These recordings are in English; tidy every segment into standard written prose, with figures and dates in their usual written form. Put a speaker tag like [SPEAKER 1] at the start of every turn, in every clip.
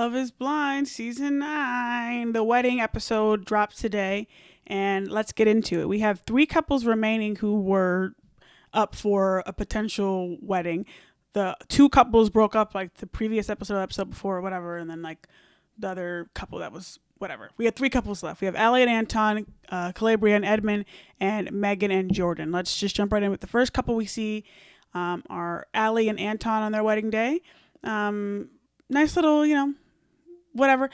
[SPEAKER 1] Love is Blind, season 9. The wedding episode drops today, and let's get into it. We have 3 couples remaining who were up for a potential wedding. The 2 couples broke up like the previous episode before, or whatever, and then like the other couple that was whatever. We had 3 couples left. We have Allie and Anton, Calabria and Edmund, and Megan and Jordan. Let's just jump right in with the first couple we see are Allie and Anton on their wedding day. Nice little, whatever.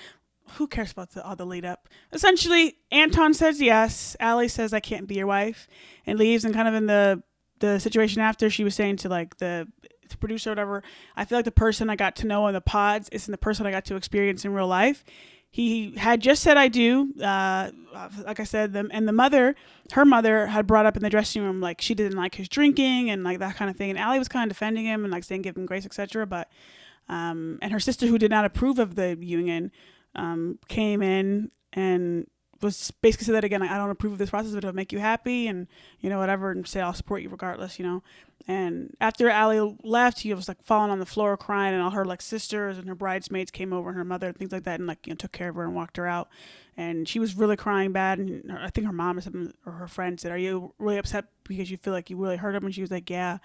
[SPEAKER 1] Who cares about all the lead up? Essentially, Anton says yes. Allie says I can't be your wife, and leaves. And kind of in the situation after, she was saying to like the producer or whatever, I feel like the person I got to know in the pods isn't the person I got to experience in real life. He had just said I do, like I said, and her mother had brought up in the dressing room like she didn't like his drinking and like that kind of thing. And Allie was kind of defending him and like saying give him grace, etc. But and her sister, who did not approve of the union, came in and was basically said that again. Like, I don't approve of this process, but it'll make you happy, and whatever, and say I'll support you regardless. And after Allie left, he was like falling on the floor crying, and all her like sisters and her bridesmaids came over, and her mother and things like that, and like took care of her and walked her out. And she was really crying bad, and I think her mom or something or her friend said, "Are you really upset because you feel like you really hurt him?" And she was like, "Yeah."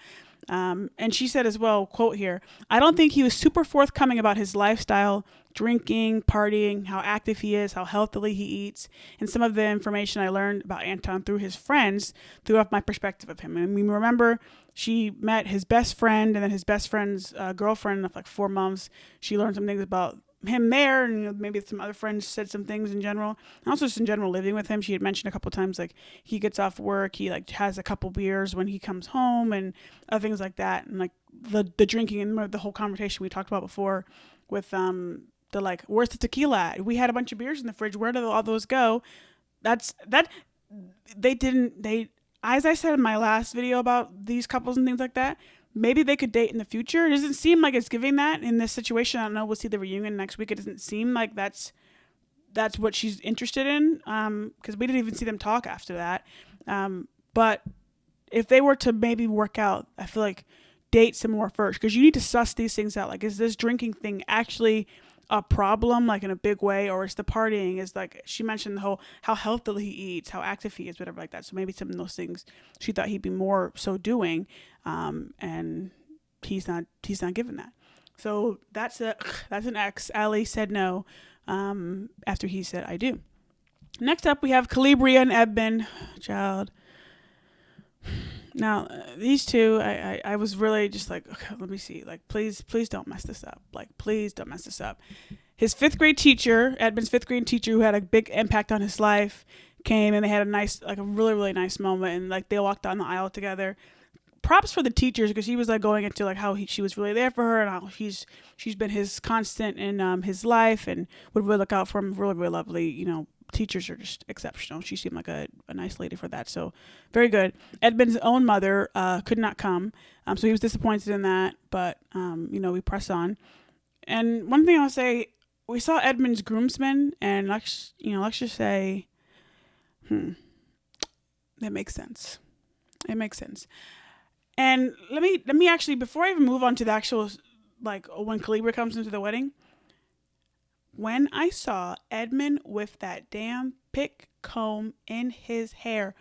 [SPEAKER 1] And she said as well, quote here, I don't think he was super forthcoming about his lifestyle, drinking, partying, how active he is, how healthily he eats, and some of the information I learned about Anton through his friends threw off my perspective of him. And we remember she met his best friend and then his best friend's girlfriend of like 4 months. She learned some things about him there, and maybe some other friends said some things in general, and also just in general living with him. She had mentioned a couple times like he gets off work, he like has a couple beers when he comes home and other things like that, and like the drinking and the whole conversation we talked about before with the like where's the tequila at? We had a bunch of beers in the fridge, where did all those go? That they didn't they as I said in my last video about these couples and things like that, maybe they could date in the future. It doesn't seem like it's giving that in this situation. I don't know. We'll see the reunion next week. It doesn't seem like that's what she's interested in. Because we didn't even see them talk after that. But if they were to maybe work out, I feel like date some more first, because you need to suss these things out. Like, is this drinking thing actually a problem, like in a big way, or is the partying, is like she mentioned the whole how healthily he eats, how active he is, whatever like that. So maybe some of those things she thought he'd be more so doing, and he's not given that. So that's an X. Allie said no, after he said I do. Next up, we have Calabria and Edmund. Child. Now, these two, I was really just like, okay, let me see. Like, please don't mess this up. Like, please don't mess this up. His 5th grade teacher, Edmund's 5th grade teacher, who had a big impact on his life, came, and they had a really, really nice moment. And like, they walked down the aisle together. Props for the teachers, because he was like going into like how she was really there for her, and how she's been his constant in his life, and would really look out for him. Really, really lovely, teachers are just exceptional. She seemed like a nice lady for that. So very good. Edmund's own mother could not come. So he was disappointed in that. But, we press on. And one thing I'll say, we saw Edmund's groomsmen, and let's just say, that makes sense. It makes sense. And let me actually, before I even move on to the actual, like when Calibra comes into the wedding, when I saw Edmund with that damn pick comb in his hair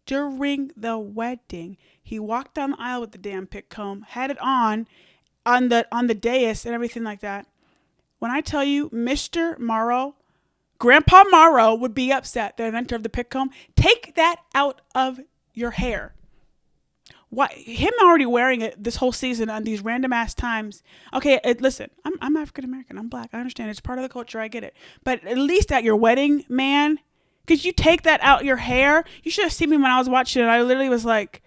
[SPEAKER 1] during the wedding, he walked down the aisle with the damn pick comb, had it on the dais and everything like that. When I tell you, Mr. Morrow, Grandpa Morrow would be upset, the inventor of the pick comb. Take that out of your hair. Why him already wearing it this whole season on these random ass times? Okay, listen, I'm African American, I'm black, I understand, it's part of the culture, I get it. But at least at your wedding, man, could you take that out your hair? You should have seen me when I was watching it. I literally was like,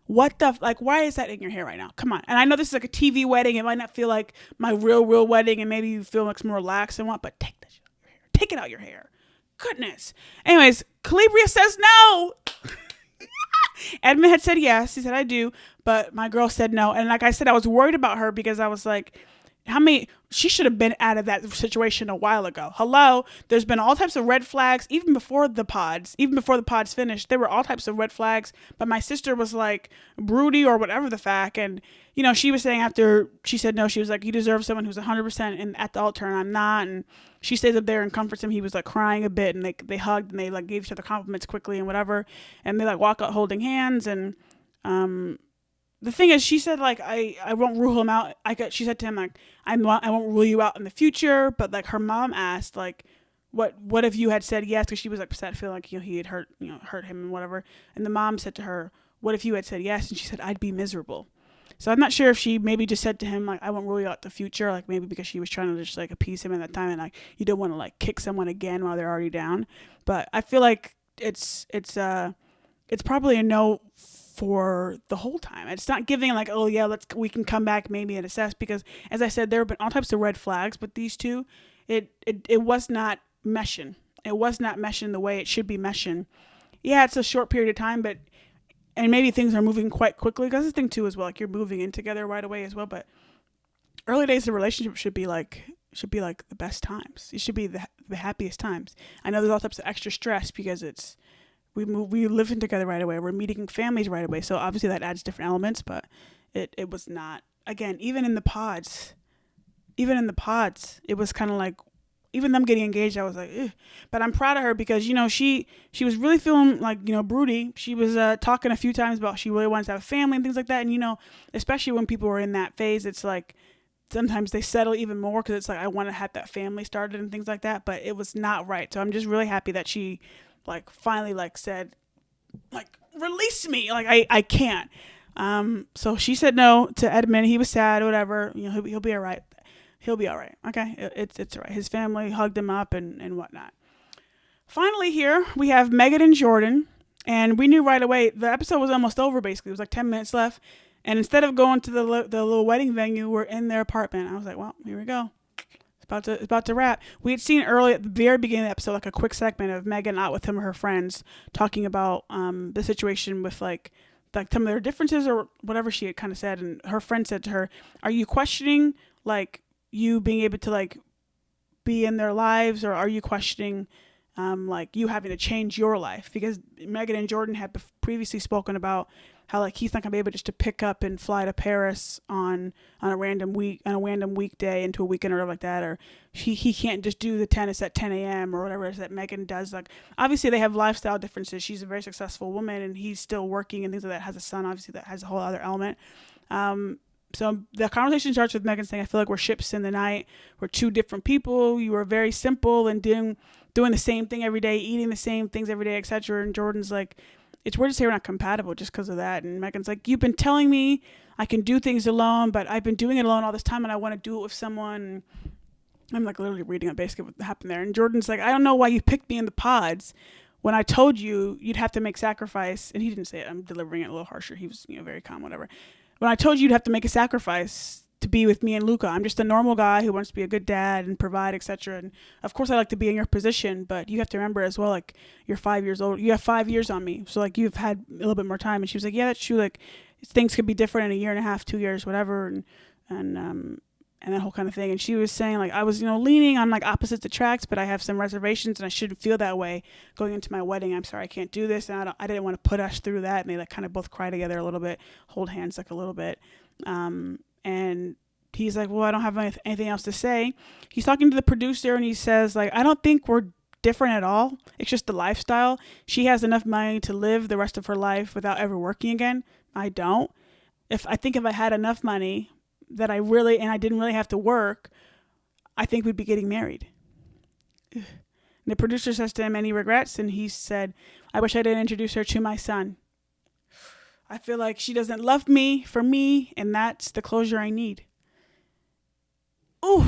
[SPEAKER 1] what the like? Why is that in your hair right now? Come on. And I know this is like a TV wedding. It might not feel like my real wedding, and maybe you feel like it's more relaxed and what. But take that shit out your hair. Take it out your hair. Goodness. Anyways, Calabria says no. Edmund had said yes. He said, I do. But my girl said no. And like I said, I was worried about her, because I was like, how many, she should have been out of that situation a while ago. Hello, there's been all types of red flags even before the pods finished. There were all types of red flags, but my sister was like broody or whatever the fact, and she was saying after she said no, she was like, you deserve someone who's 100% and at the altar, and I'm not. And she stays up there and comforts him. He was like crying a bit, and they hugged and they like gave each other compliments quickly and whatever, and they like walk out holding hands. And the thing is, she said like I won't rule him out. She said to him like I won't rule you out in the future. But like her mom asked like what if you had said yes, because she was like upset, feeling like he had hurt him and whatever. And the mom said to her, what if you had said yes? And she said, I'd be miserable. So I'm not sure if she maybe just said to him like I won't rule you out in the future, like maybe because she was trying to just like appease him at that time, and like you don't want to like kick someone again while they're already down. But I feel like it's probably a no for the whole time. It's not giving like, oh yeah, we can come back maybe and assess, because as I said, there have been all types of red flags, but these two, it was not meshing. It was not meshing the way it should be meshing. Yeah, it's a short period of time, and maybe things are moving quite quickly, because the thing too as well, like you're moving in together right away as well, but early days of the relationship should be like the best times. It should be the happiest times. I know there's all types of extra stress because we live in together right away. We're meeting families right away. So obviously that adds different elements, but it was not, again, even in the pods, it was kind of like, even them getting engaged, I was like, ugh. But I'm proud of her because, she was really feeling like, broody. She was talking a few times about she really wants to have a family and things like that. And, especially when people are in that phase, it's like, sometimes they settle even more because it's like, I want to have that family started and things like that, but it was not right. So I'm just really happy that she like finally like said like release me, like I can't. So she said no to Edmund. He was sad, whatever, he'll be all right. Okay, it's all right. His family hugged him up and whatnot. Finally here we have Megan and Jordan, and we knew right away the episode was almost over. Basically it was like 10 minutes left, and instead of going to the little wedding venue, we're in their apartment. I was like, well, here we go. It's about to wrap. We had seen early at the very beginning of the episode like a quick segment of Megan out with some of her friends talking about the situation with like some of their differences or whatever she had kind of said, and her friend said to her, are you questioning like you being able to like be in their lives, or are you questioning like you having to change your life? Because Megan and Jordan had previously spoken about how like he's not gonna be able just to pick up and fly to Paris on a random weekday into a weekend or whatever like that, or he can't just do the tennis at 10 a.m. or whatever it is that Megan does. Like obviously they have lifestyle differences. She's a very successful woman and he's still working and things like that, has a son, obviously that has a whole other element. So the conversation starts with Megan saying, I feel like we're ships in the night. We're two different people. You are very simple and doing the same thing every day, eating the same things every day, etc. And Jordan's like, it's weird to say we're not compatible just because of that. And Megan's like, you've been telling me I can do things alone, but I've been doing it alone all this time and I want to do it with someone. And I'm like literally reading up basically what happened there. And Jordan's like, I don't know why you picked me in the pods when I told you you'd have to make sacrifice. And he didn't say it. I'm delivering it a little harsher. He was, very calm, whatever. When I told you you'd have to make a sacrifice to be with me and Luca. I'm just a normal guy who wants to be a good dad and provide, etc. And of course I like to be in your position, but you have to remember as well, like you're 5 years old. You have 5 years on me. So like you've had a little bit more time. And she was like, yeah, that's true. Like things could be different in a year and a half, 2 years, whatever. And that whole kind of thing. And she was saying like, I was, leaning on like opposites attract, but I have some reservations and I shouldn't feel that way going into my wedding. I'm sorry, I can't do this. And I didn't want to put us through that. And they like kind of both cry together a little bit, hold hands like a little bit. And he's like, well, I don't have anything else to say. He's talking to the producer and he says like, I don't think we're different at all. It's just the lifestyle. She has enough money to live the rest of her life without ever working again. I don't. If I had enough money that I didn't really have to work, I think we'd be getting married. And the producer says to him, any regrets? And he said, I wish I didn't introduce her to my son. I feel like she doesn't love me for me, and that's the closure I need. Ooh.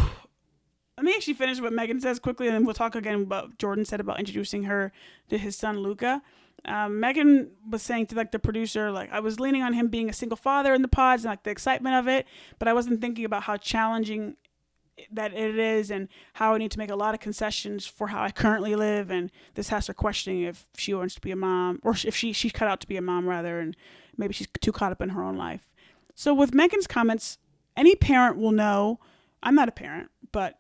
[SPEAKER 1] Let me actually finish what Megan says quickly, and then we'll talk again about Jordan said about introducing her to his son, Luca. Megan was saying to like the producer, like I was leaning on him being a single father in the pods and like the excitement of it, but I wasn't thinking about how challenging that it is and how I need to make a lot of concessions for how I currently live. And this has her questioning if she wants to be a mom, or if she's cut out to be a mom rather, and maybe she's too caught up in her own life. So with Megan's comments, any parent will know, I'm not a parent, but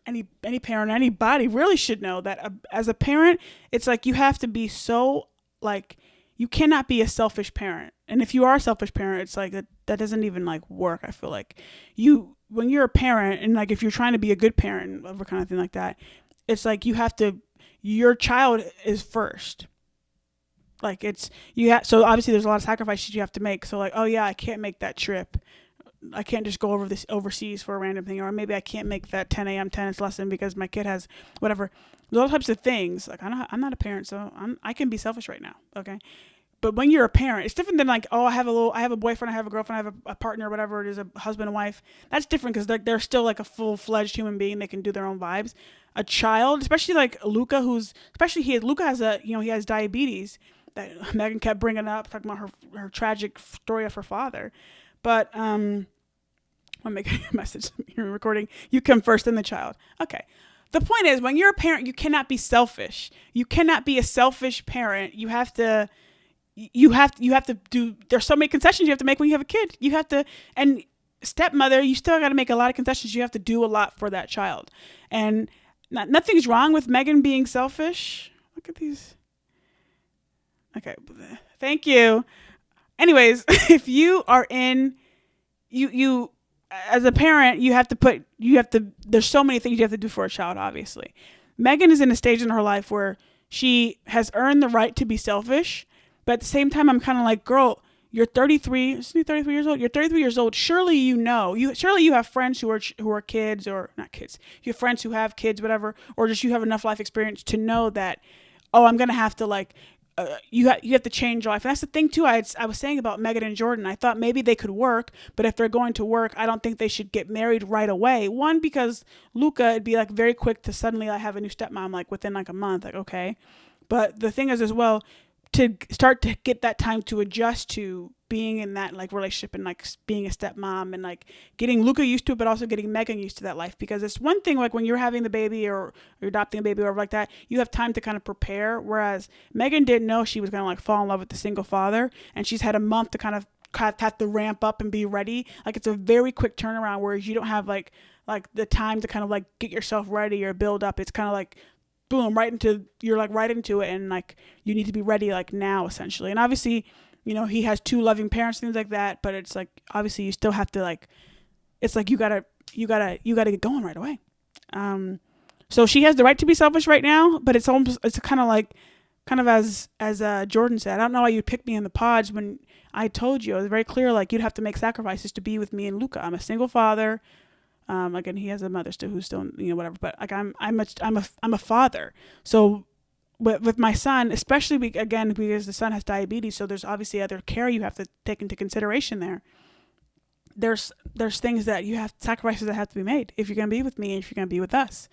[SPEAKER 1] any parent, anybody really should know that as a parent, it's like you have to be so like you cannot be a selfish parent. And if you are a selfish parent, it's like that doesn't even like work. I feel like when you're a parent and like if you're trying to be a good parent or kind of thing like that, it's like your child is first. Like so obviously there's a lot of sacrifices you have to make. So like, oh yeah, I can't make that trip. I can't just go over this overseas for a random thing, or maybe I can't make that 10 a.m. tennis lesson because my kid has whatever. Those types of things. Like I'm not a parent, so I can be selfish right now. Okay. But when you're a parent, it's different than like, oh, I have a boyfriend, I have a girlfriend, I have a partner, whatever it is, a husband and wife. That's different because they're still like a full-fledged human being. They can do their own vibes. A child, especially like Luca, Luca has he has diabetes that Megan kept bringing up, talking about her tragic story of her father. But I'm making a message. You're recording. You come first, then the child. Okay. The point is, when you're a parent, you cannot be selfish. You cannot be a selfish parent. You have to do, there's so many concessions you have to make when you have a kid. You have to, and stepmother, you still got to make a lot of concessions. You have to do a lot for that child. And nothing's wrong with Megan being selfish. Look at these. Okay. Thank you. Anyways, if you are you as a parent, there's so many things you have to do for a child, obviously. Megan is in a stage in her life where she has earned the right to be selfish. But at the same time, I'm kind of like, girl, you're 33. Isn't he 33 years old? You're 33 years old. Surely you have friends who are kids, or not kids. You have friends who have kids, whatever, or just you have enough life experience to know that, oh, I'm gonna have to like, you have to change life. And that's the thing too. I was saying about Megan and Jordan. I thought maybe they could work, but if they're going to work, I don't think they should get married right away. One, because Luca, it'd be like very quick to suddenly like have a new stepmom like within like a month. Like okay, but the thing is as well, to start to get that time to adjust to being in that like relationship and like being a stepmom and like getting Luca used to it, but also getting Megan used to that life. Because it's one thing like when you're having the baby or you're adopting a baby or like that, you have time to kind of prepare. Whereas Megan didn't know she was going to like fall in love with the single father, and she's had a month to kind of have to ramp up and be ready. Like it's a very quick turnaround, whereas you don't have like the time to kind of like get yourself ready or build up. It's kind of like boom, you're like right into it, and like you need to be ready like now essentially. And obviously, he has two loving parents, things like that, but it's like obviously you still have to like, it's like you gotta get going right away. So she has the right to be selfish right now, but it's kind of as Jordan said, I don't know why you picked me in the pods when I told you. It was very clear, like you'd have to make sacrifices to be with me and Luca. I'm a single father. Again, he has a mother still who's still, whatever, but like I'm a father. So with my son, especially because the son has diabetes, so there's obviously other care you have to take into consideration there. There's things that you have, sacrifices that have to be made if you're going to be with me and if you're going to be with us.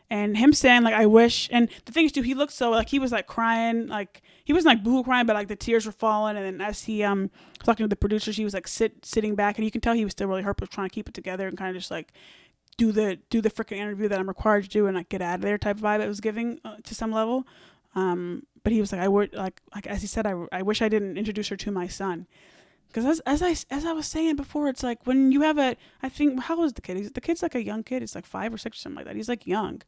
[SPEAKER 1] And him saying like, I wish, and the thing is too, he looked so like he was like crying, like he wasn't like boo crying, but like the tears were falling. And then as he was talking to the producers, he was like sitting back, and you can tell he was still really hurt, but trying to keep it together and kind of just like do the freaking interview that I'm required to do and like get out of there type of vibe it was giving to some level. But he was like, I would like as he said, I wish I didn't introduce her to my son. Because as I was saying before, it's like when you have I think, how old is the kid? The kid's like a young kid. It's like 5 or 6 or something like that. He's like young.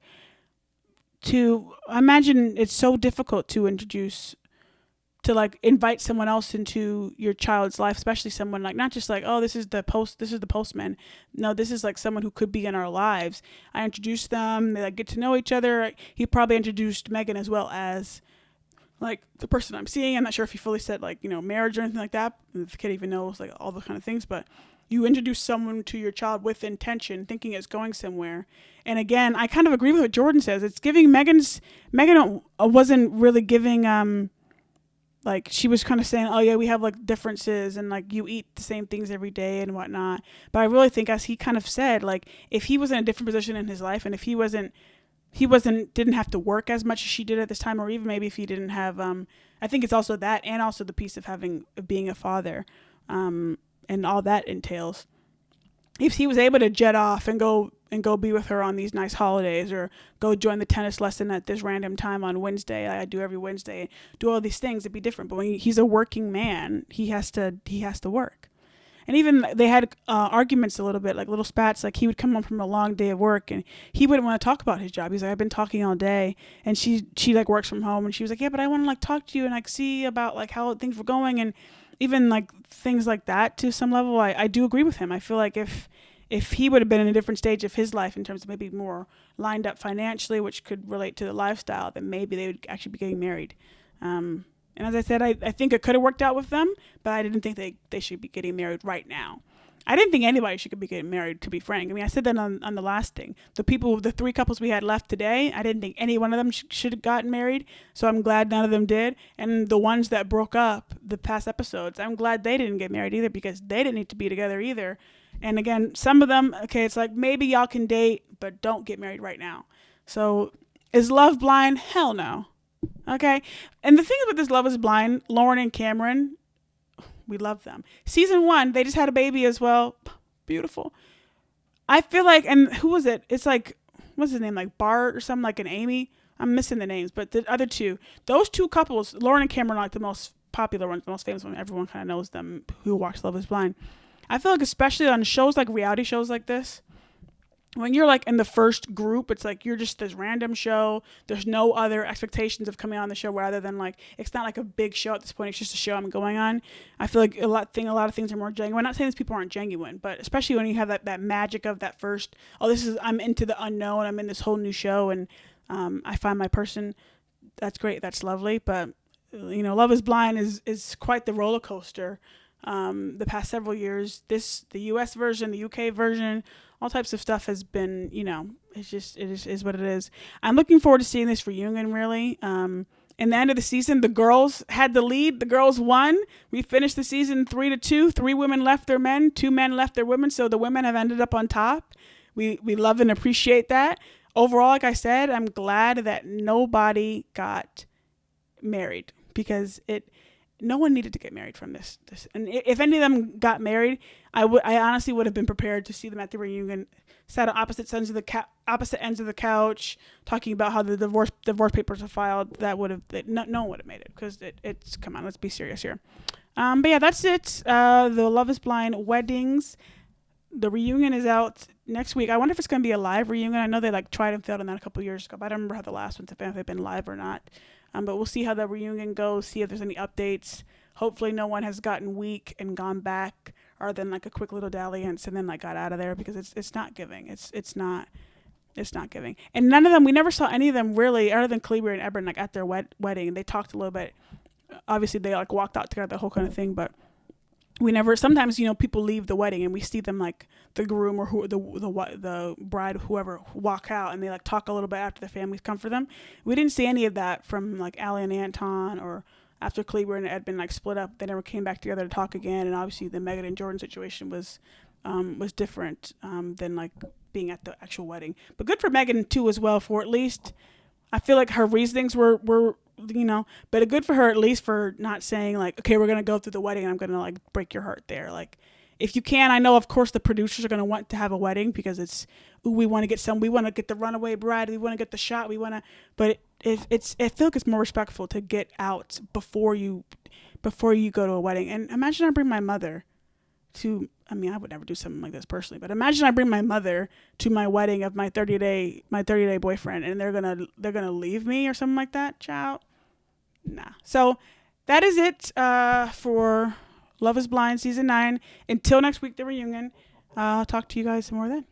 [SPEAKER 1] I imagine it's so difficult to like invite someone else into your child's life, especially someone like, not just like, oh, this is the postman. No, this is like someone who could be in our lives. I introduced them. They like get to know each other. He probably introduced Megan as well as like the person I'm seeing. I'm not sure if he fully said like, marriage or anything like that. If the kid even knows like all those kind of things, but you introduce someone to your child with intention, thinking it's going somewhere. And again, I kind of agree with what Jordan says. It's giving Megan wasn't really giving, like she was kind of saying, oh yeah, we have like differences and like you eat the same things every day and whatnot. But I really think, as he kind of said, like if he was in a different position in his life, and if he didn't have to work as much as she did at this time, or even maybe if he didn't have, I think it's also that, and also the piece of being a father, and all that entails. If he was able to jet off and go be with her on these nice holidays, or go join the tennis lesson at this random time on Wednesday, I do every Wednesday, do all these things, it'd be different. But when he's a working man, he has to work. And even they had arguments a little bit, like little spats. Like he would come home from a long day of work and he wouldn't want to talk about his job. He's like, I've been talking all day. And she like works from home and she was like, yeah, but I want to like talk to you and like see about like how things were going. And even like things like that to some level, I do agree with him. I feel like if he would have been in a different stage of his life in terms of maybe more lined up financially, which could relate to the lifestyle, then maybe they would actually be getting married. And as I said, I think it could have worked out with them, but I didn't think they should be getting married right now. I didn't think anybody should be getting married, to be frank. I mean, I said that on the last thing. The three couples we had left today, I didn't think any one of them should have gotten married. So I'm glad none of them did. And the ones that broke up the past episodes, I'm glad they didn't get married either because they didn't need to be together either. And again, some of them, okay, it's like maybe y'all can date, but don't get married right now. So is love blind? Hell no. Okay. And the thing with this Love is Blind, Lauren and Cameron, we love them. Season 1, they just had a baby as well. Beautiful. I feel like, and who was it? It's like, what's his name? Like Bart or something, like an Amy. I'm missing the names, but the other two, those two couples, Lauren and Cameron are like the most popular ones, the most famous ones. Everyone kind of knows them who watch Love is Blind. I feel like especially on shows like reality shows like this, when you're like in the first group, it's like you're just this random show. There's no other expectations of coming on the show rather than like, it's not like a big show at this point. It's just a show I'm going on. I feel like a lot of things are more genuine. I'm not saying these people aren't genuine, but especially when you have that magic of that first, I'm into the unknown. I'm in this whole new show and I find my person. That's great. That's lovely. But Love is Blind is quite the roller coaster. The past several years, the US version, the UK version, all types of stuff has been, it is what it is. I'm looking forward to seeing this reunion, really. In the end of the season, the girls had the lead. The girls won. We finished the season 3-2. 3 women left their men. 2 men left their women. So the women have ended up on top. We love and appreciate that. Overall, like I said, I'm glad that nobody got married because no one needed to get married from this. And if any of them got married, I honestly would have been prepared to see them at the reunion, sat on opposite ends of the couch, talking about how the divorce papers are filed. No one would have made it because it's come on, let's be serious here. But yeah, that's it. The Love is Blind weddings. The reunion is out next week. I wonder if it's going to be a live reunion. I know they like tried and failed on that a couple years ago, but I don't remember how the last ones have been live or not. But we'll see how the reunion goes, see if there's any updates. Hopefully no one has gotten weak and gone back or then like a quick little dalliance and then like got out of there because it's not giving. It's not giving. And we never saw any of them really, other than Kleber and Ebron, like at their wedding. They talked a little bit. Obviously they like walked out together, the whole kind of thing, but we never, sometimes, people leave the wedding and we see them like the groom or the bride, whoever, walk out and they like talk a little bit after the families come for them. We didn't see any of that from like Allie and Anton or after Kleber and Edmund like split up. They never came back together to talk again. And obviously the Megan and Jordan situation was different than like being at the actual wedding. But good for Megan too as well for at least, I feel like her reasonings were but good for her at least for not saying like, okay, we're going to go through the wedding and I'm going to like break your heart there. Like if you can, I know of course the producers are going to want to have a wedding because we want to get the runaway bride. We want to get the shot. But I feel like it's more respectful to get out before you go to a wedding. And imagine I bring my mother I would never do something like this personally, but imagine I bring my mother to my wedding of my 30-day boyfriend and they're going to leave me or something like that. Ciao. Nah. So that is it for Love is Blind season 9. Until next week, the reunion. I'll talk to you guys some more then.